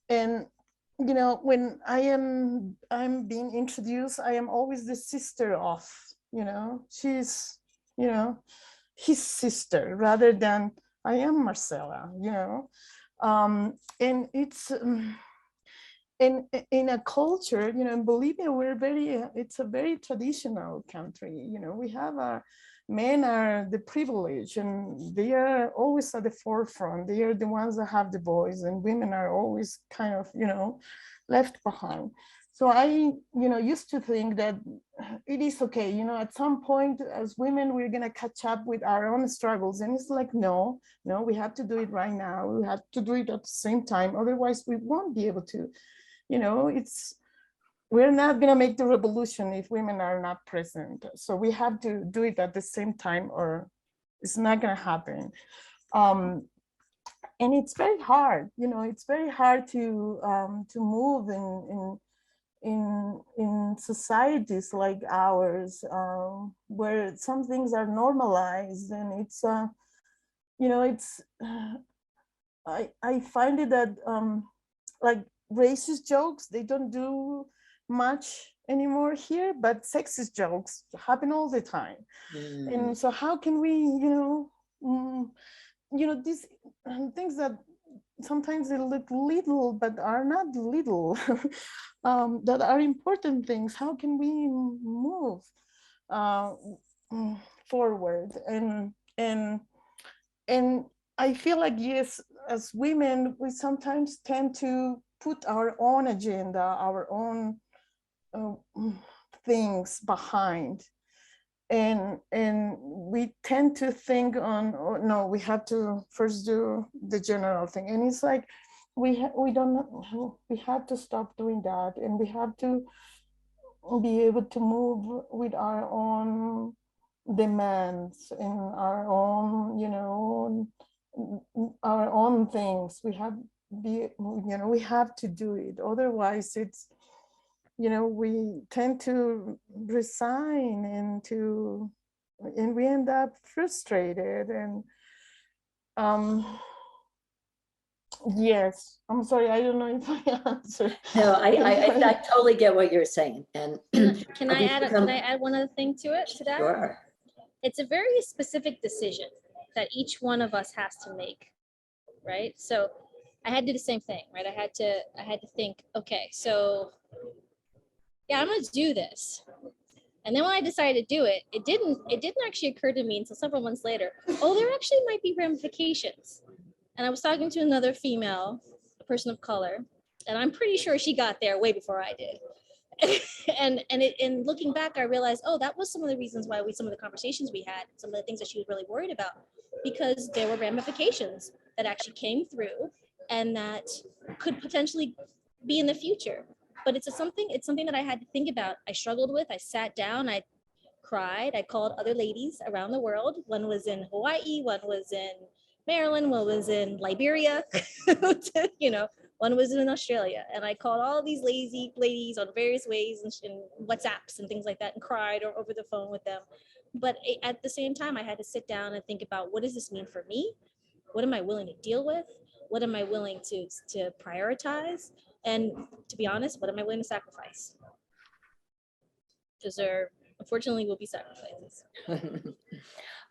and you know, when I'm being introduced, I am always the sister of, you know, she's, you know, his sister rather than I am Marcela, you know. And it's in a culture, you know, in Bolivia, we're very, it's a very traditional country. You know, we have men are the privilege and they are always at the forefront. They are the ones that have the voice, and women are always kind of, you know, left behind. So I, you know, used to think that it is okay, you know, at some point as women, we're going to catch up with our own struggles. And it's like, no, we have to do it right now. We have to do it at the same time. Otherwise, we won't be able to, you know, we're not going to make the revolution if women are not present. So we have to do it at the same time or it's not going to happen. And it's very hard, you know, it's very hard to move in societies like ours, where some things are normalized, and it's you know, it's I find it that like racist jokes, they don't do much anymore here, but sexist jokes happen all the time. And so how can we, these things that sometimes they look little but are not little, that are important things, how can we move uh, forward? And I feel like, yes, as women, we sometimes tend to put our own agenda, our own things behind. And we tend to think on, oh, no, we have to first do the general thing. And it's like, we have to stop doing that. And we have to be able to move with our own demands and our own, our own things. We have to do it. Otherwise, it's, we tend to resign and we end up frustrated. And yes, I'm sorry, I don't know if I answered. No, I totally get what you're saying. And can I add one other thing to that? Sure. It's a very specific decision that each one of us has to make, right? So I had to do the same thing, right? I had to think, okay, so yeah, I'm gonna do this. And then when I decided to do it, it didn't actually occur to me until several months later, oh, there actually might be ramifications. And I was talking to another female, a person of color, and I'm pretty sure she got there way before I did. And looking back, I realized, oh, that was some of the reasons why some of the conversations we had, some of the things that she was really worried about, because there were ramifications that actually came through and that could potentially be in the future. But it's something that I had to think about. I struggled with. I sat down. I cried. I called other ladies around the world. One was in Hawaii. One was in Maryland. One was in Liberia. One was in Australia. And I called all these lazy ladies on various ways and WhatsApps and things like that, and cried or over the phone with them. But at the same time, I had to sit down and think about, what does this mean for me? What am I willing to deal with? What am I willing to prioritize? And to be honest, what am I willing to sacrifice? Because there, unfortunately, will be sacrifices.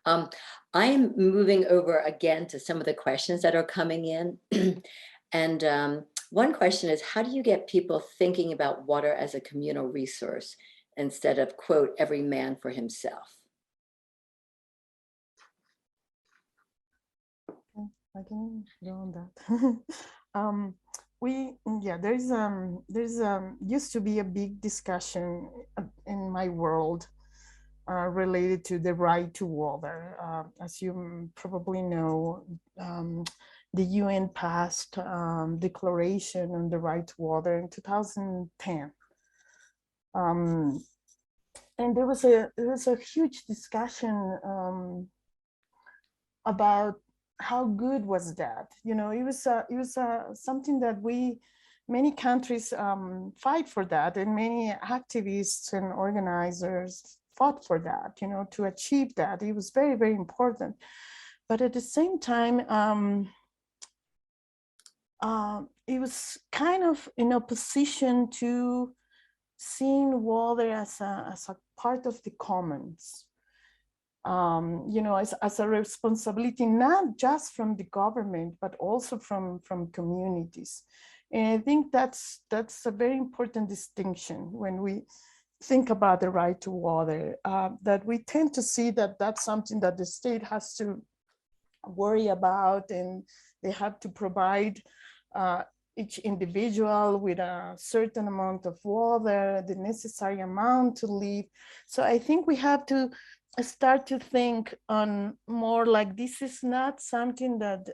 I'm moving over again to some of the questions that are coming in. And one question is, how do you get people thinking about water as a communal resource instead of, quote, every man for himself? I can go on that. There's used to be a big discussion in my world related to the right to water. As you probably know, the UN passed declaration on the right to water in 2010. And there was a huge discussion about how good was that. You know, it was something that many countries fight for that, and many activists and organizers fought for that, you know, to achieve that. It was very, very important. But at the same time, it was kind of in opposition to seeing water as a part of the commons, you know, as a responsibility, not just from the government, but also from communities. And I think that's a very important distinction when we think about the right to water, that we tend to see that that's something that the state has to worry about, and they have to provide each individual with a certain amount of water, the necessary amount to live. So I think we have to start to think on more like, this is not something that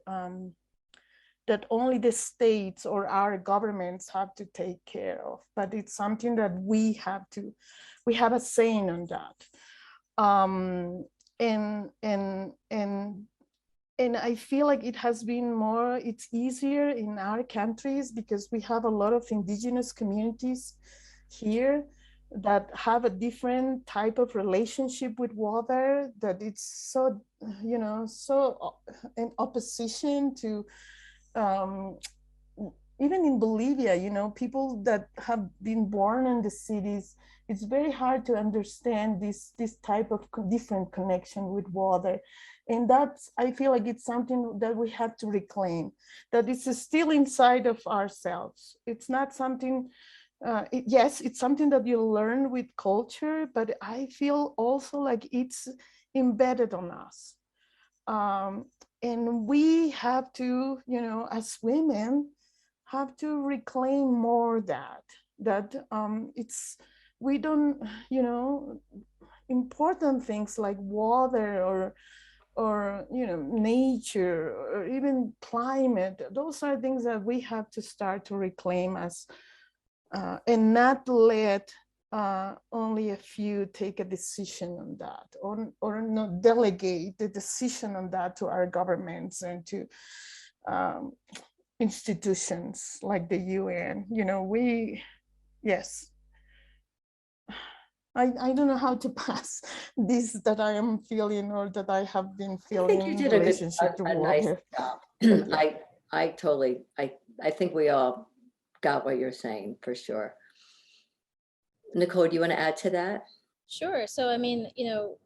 that only the states or our governments have to take care of, but it's something that we have a saying on that. And I feel like it has been it's easier in our countries because we have a lot of indigenous communities here that have a different type of relationship with water, that it's so, you know, so in opposition to, even in Bolivia, you know, people that have been born in the cities, it's very hard to understand this type of different connection with water. And that's, I feel like it's something that we have to reclaim, that it's still inside of ourselves. It's not something, yes, it's something that you learn with culture, but I feel also like it's embedded on us. And we have to, you know, as women, have to reclaim more that it's, we don't, you know, important things like water or you know, nature, or even climate, those are things that we have to start to reclaim as and not let only a few take a decision on that, or not delegate the decision on that to our governments and to institutions like the UN. You know, yes. I don't know how to pass this that I am feeling, or that I have been I feeling think you in did relationship to a nice water. job. Yeah. I totally, I think we all got what you're saying for sure. Nicole, do you want to add to that? Sure. So I mean, you know,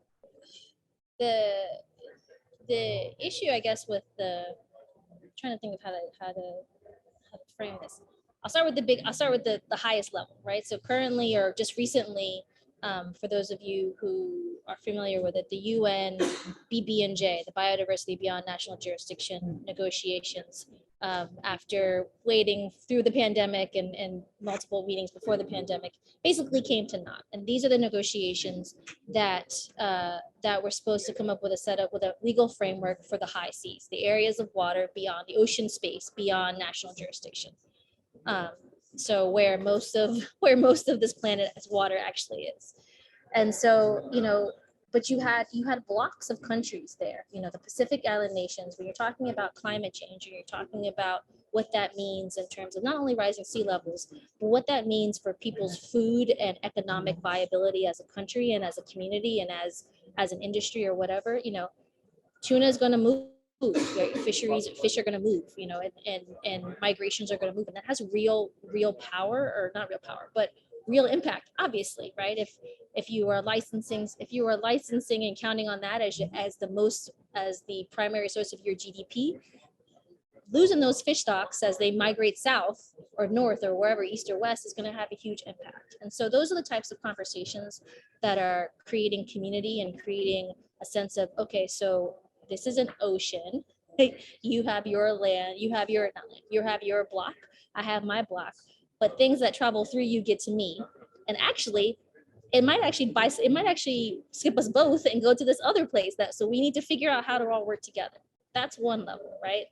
the issue, I guess, with I'm trying to think of how to frame this. I'll start with the highest level, right? So currently, or just recently, for those of you who are familiar with it, the UN BBNJ, the Biodiversity Beyond National Jurisdiction negotiations, after waiting through the pandemic and multiple meetings before the pandemic, basically came to naught. And these are the negotiations that that we're supposed to come up with a legal framework for the high seas, the areas of water beyond the ocean space, beyond national jurisdiction. So where most of this planet's water actually is. And so, you know, but you had blocks of countries there, you know, the Pacific Island nations, when you're talking about climate change, and you're talking about what that means in terms of not only rising sea levels, but what that means for people's food and economic viability as a country and as a community and as an industry or whatever. You know, tuna is going to move. Right? Fish are going to move, you know, and migrations are going to move, and that has real power, or not real power, but real impact, obviously, right? If you are licensing and counting on that as the primary source of your GDP, losing those fish stocks as they migrate south or north or wherever, east or west, is going to have a huge impact. And so those are the types of conversations that are creating community and creating a sense of, okay, so this is an ocean. You have your land, you have your block, I have my block, but things that travel through you get to me. And actually, it might actually skip us both and go to this other place. So we need to figure out how to all work together. That's one level, right?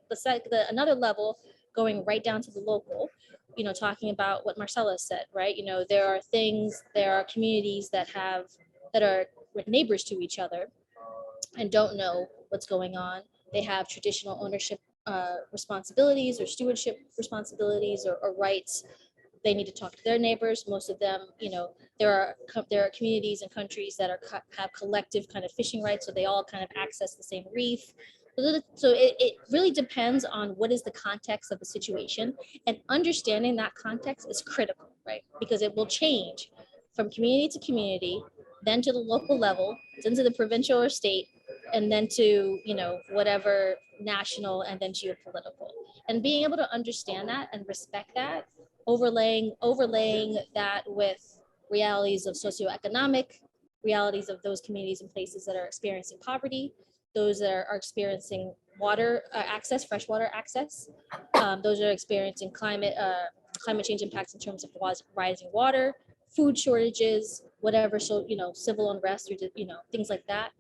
Another level, going right down to the local, you know, talking about what Marcela said, right? You know, there are communities that are neighbors to each other and don't know what's going on, they have traditional ownership responsibilities or stewardship responsibilities or rights. They need to talk to their neighbors. Most of them, there are communities and countries that have collective kind of fishing rights, so they all kind of access the same reef. So it really depends on what is the context of the situation, and understanding that context is critical, right? Because it will change from community to community, then to the local level, then to the provincial or state, and then to whatever national, and then geopolitical. And being able to understand that and respect that, overlaying that with realities of socioeconomic realities of those communities and places that are experiencing poverty, those that are experiencing water access, freshwater access, those that are experiencing climate change impacts in terms of rising water, food shortages, whatever. So, civil unrest or, things like that.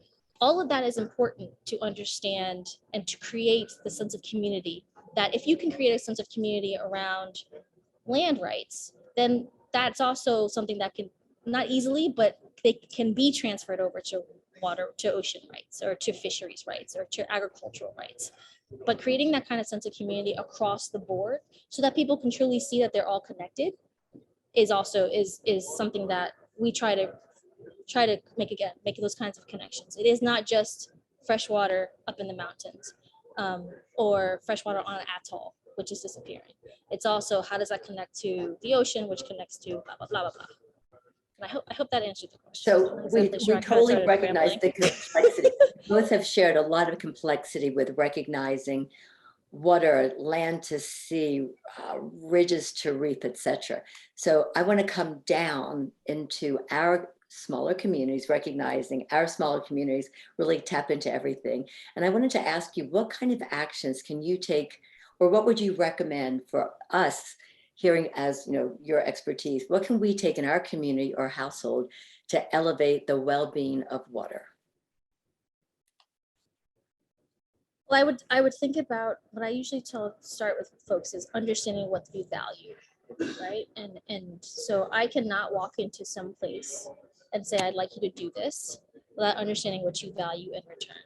All of that is important to understand and to create the sense of community, that if you can create a sense of community around land rights, then that's also something that can, not easily, but they can be transferred over to water, to ocean rights, or to fisheries rights, or to agricultural rights. But creating that kind of sense of community across the board so that people can truly see that they're all connected is also is something that we try to make those kinds of connections. It is not just freshwater up in the mountains, or freshwater on an atoll, which is disappearing. It's also, how does that connect to the ocean, which connects to blah, blah, blah, blah, blah. And I hope that answered the question. So we totally recognize the complexity. Both have shared a lot of complexity with recognizing water, land to sea, ridges to reef, etc. So I want to come down into our smaller communities, recognizing our smaller communities really tap into everything. And I wanted to ask you, what kind of actions can you take, or what would you recommend for us, hearing as your expertise, what can we take in our community or household to elevate the well-being of water? Well, I would think about what I usually start with folks is understanding what you value, right? And so I cannot walk into some place and say, I'd like you to do this, without understanding what you value in return.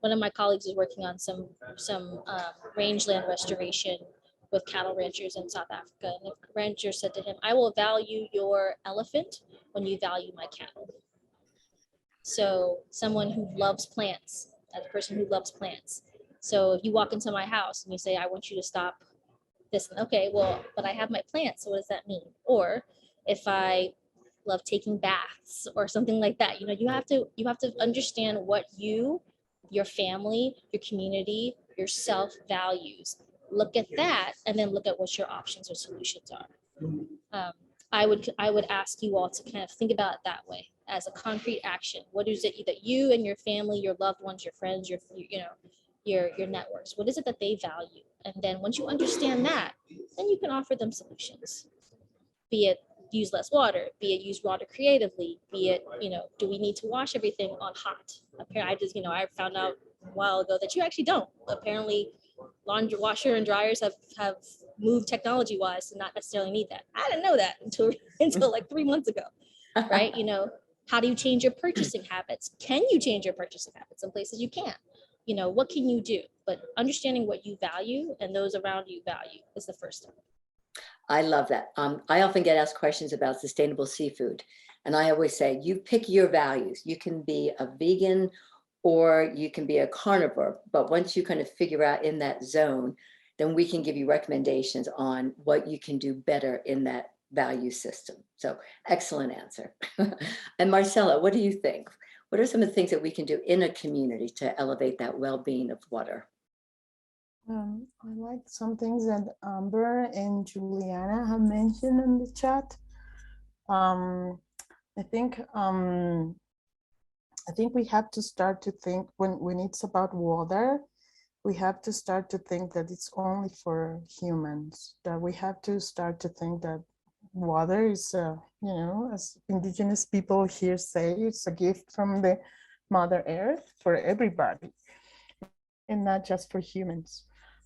One of my colleagues is working on some rangeland restoration with cattle ranchers in South Africa. And the rancher said to him, I will value your elephant when you value my cattle. So someone who loves plants, as a person who loves plants. So if you walk into my house and you say, I want you to stop this, okay, well, but I have my plants, so what does that mean? Or if I love taking baths or something like that, you have to understand what you, your family, your community, yourself values. Look at that, and then look at what your options or solutions are. I would ask you all to kind of think about it that way, as a concrete action. What is it that you and your family, your loved ones, your friends, your networks, what is it that they value? And then once you understand that, then you can offer them solutions. Be it use less water, be it use water creatively, be it, do we need to wash everything on hot? Apparently, I found out a while ago that you actually don't. Apparently, laundry washer and dryers have moved technology wise to not necessarily need that. I didn't know that until like 3 months ago, right? How do you change your purchasing habits? Can you change your purchasing habits? In places you can't. What can you do? But understanding what you value and those around you value is the first step. I love that. I often get asked questions about sustainable seafood. And I always say, you pick your values. You can be a vegan or you can be a carnivore. But once you kind of figure out in that zone, then we can give you recommendations on what you can do better in that value system. So excellent answer. And Marcela, what do you think? What are some of the things that we can do in a community to elevate that well-being of water? I like some things that Amber and Juliana have mentioned in the chat. I think we have to start to think when it's about water, we have to start to think that it's only for humans, that we have to start to think that water is, as indigenous people here say, it's a gift from the Mother Earth for everybody and not just for humans.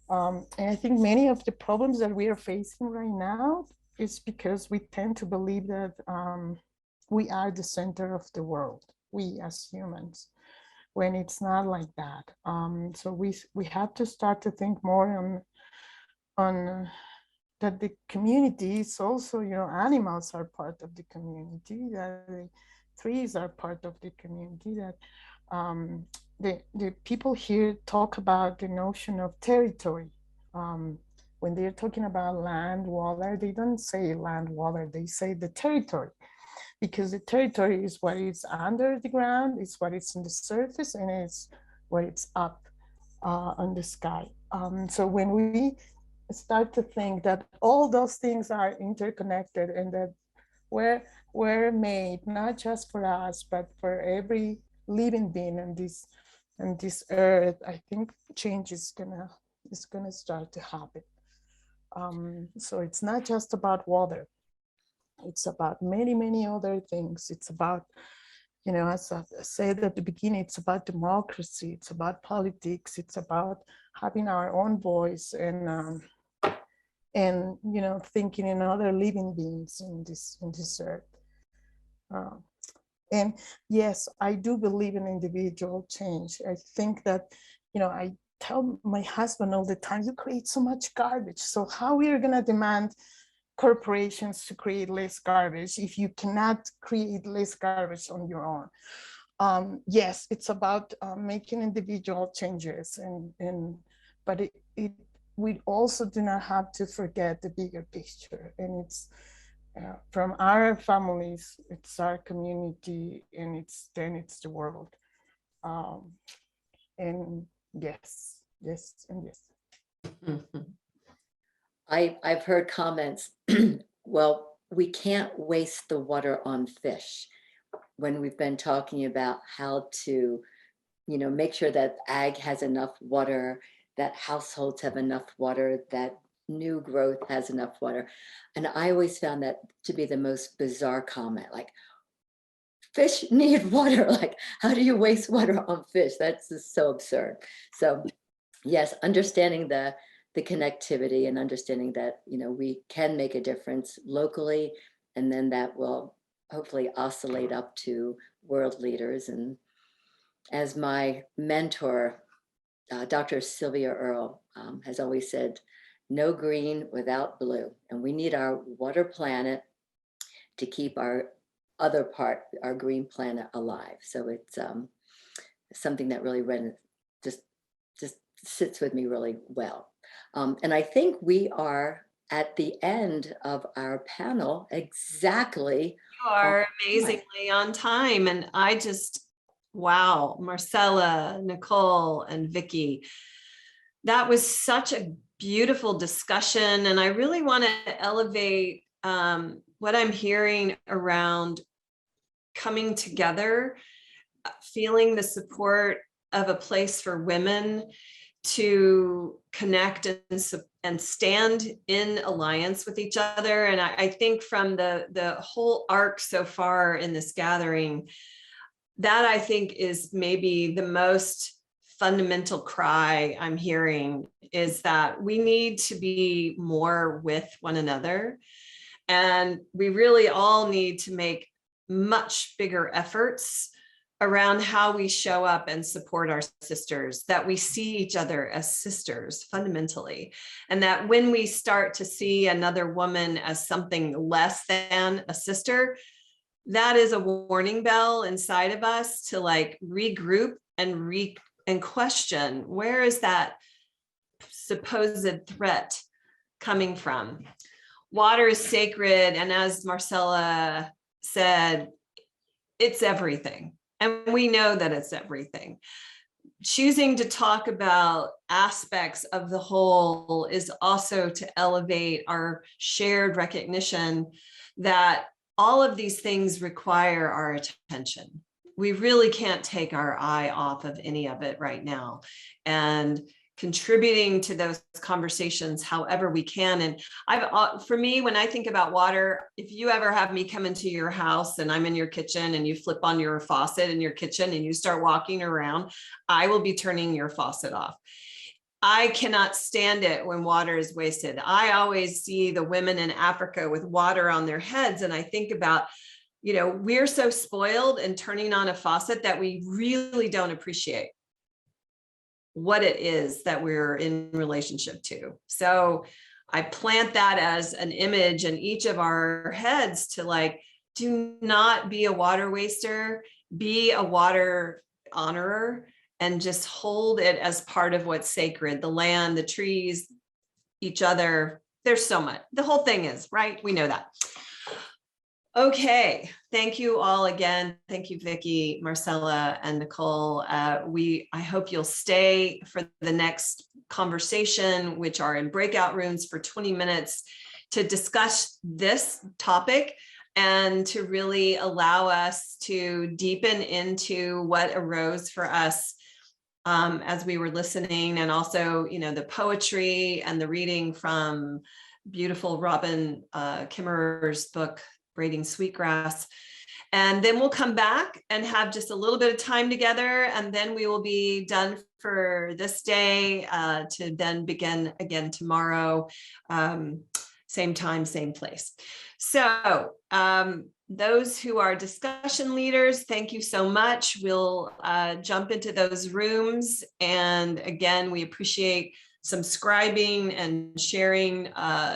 And I think many of the problems that we are facing right now is because we tend to believe that we are the center of the world, we as humans. when it's not like that. So we have to start to think more on that the community is also, animals are part of the community, that the trees are part of the community, that the people here talk about the notion of territory. When they're talking about land, water, they don't say land, water, they say the territory, because the territory is what is under the ground, it's what is on the surface, and it's what it's up on the sky. So when we start to think that all those things are interconnected and that we're made not just for us, but for every living being on this earth, I think change is gonna start to happen. So it's not just about water. It's about many, many other things. It's about, as I said at the beginning, it's about democracy. It's about politics. It's about having our own voice and thinking in other living beings in this earth. And yes, I do believe in individual change. I think that, I tell my husband all the time, you create so much garbage. So how we are gonna demand corporations to create less garbage if you cannot create less garbage on your own? Yes, it's about making individual changes, but we also do not have to forget the bigger picture, and it's from our families, it's our community, and it's the world. And yes, and yes. I've heard comments, well, we can't waste the water on fish, when we've been talking about how to, make sure that ag has enough water, that households have enough water, that new growth has enough water. And I always found that to be the most bizarre comment, like, fish need water. Like, how do you waste water on fish? That's just so absurd. So yes, understanding the connectivity and understanding that, we can make a difference locally, and then that will hopefully oscillate up to world leaders. And as my mentor, Dr. Sylvia Earle, has always said, no green without blue. And we need our water planet to keep our other part, our green planet, alive. So it's something that really just sits with me really well. And I think we are at the end of our panel exactly. You are amazingly on time. And I just, wow, Marcela, Nicole, and Vicki, that was such a beautiful discussion. And I really want to elevate what I'm hearing around coming together, feeling the support of a place for women to connect and stand in alliance with each other. And I think from the whole arc so far in this gathering, that I think is maybe the most fundamental cry I'm hearing, is that we need to be more with one another. And we really all need to make much bigger efforts around how we show up and support our sisters, that we see each other as sisters fundamentally. And that when we start to see another woman as something less than a sister, that is a warning bell inside of us to like regroup and question, where is that supposed threat coming from? Water is sacred. And as Marcela said, it's everything. And we know that it's everything. Choosing to talk about aspects of the whole is also to elevate our shared recognition that all of these things require our attention. We really can't take our eye off of any of it right now. And contributing to those conversations however we can. And for me, when I think about water, if you ever have me come into your house and I'm in your kitchen and you flip on your faucet in your kitchen and you start walking around, I will be turning your faucet off. I cannot stand it when water is wasted. I always see the women in Africa with water on their heads, and I think about you know, we're so spoiled and turning on a faucet that we really don't appreciate what it is that we're in relationship to. So I plant that as an image in each of our heads to like, do not be a water waster, be a water honorer, and just hold it as part of what's sacred, the land, the trees, each other. There's so much. The whole thing is, right? We know that. Okay, thank you all again. Thank you, Vicki, Marcela, and Niquole. I hope you'll stay for the next conversation, which are in breakout rooms for 20 minutes to discuss this topic and to really allow us to deepen into what arose for us as we were listening, and also, you know, the poetry and the reading from beautiful Robin Kimmerer's book, Braiding Sweetgrass. And then we'll come back and have just a little bit of time together, and then we will be done for this day to then begin again tomorrow, same time, same place. So those who are discussion leaders, thank you so much. We'll jump into those rooms. And again, we appreciate subscribing and sharing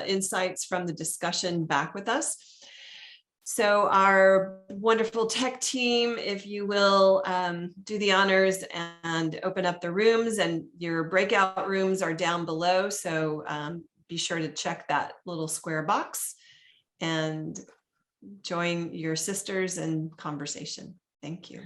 insights from the discussion back with us. So our wonderful tech team, if you will, do the honors and open up the rooms, and your breakout rooms are down below. So be sure to check that little square box and join your sisters in conversation. Thank you.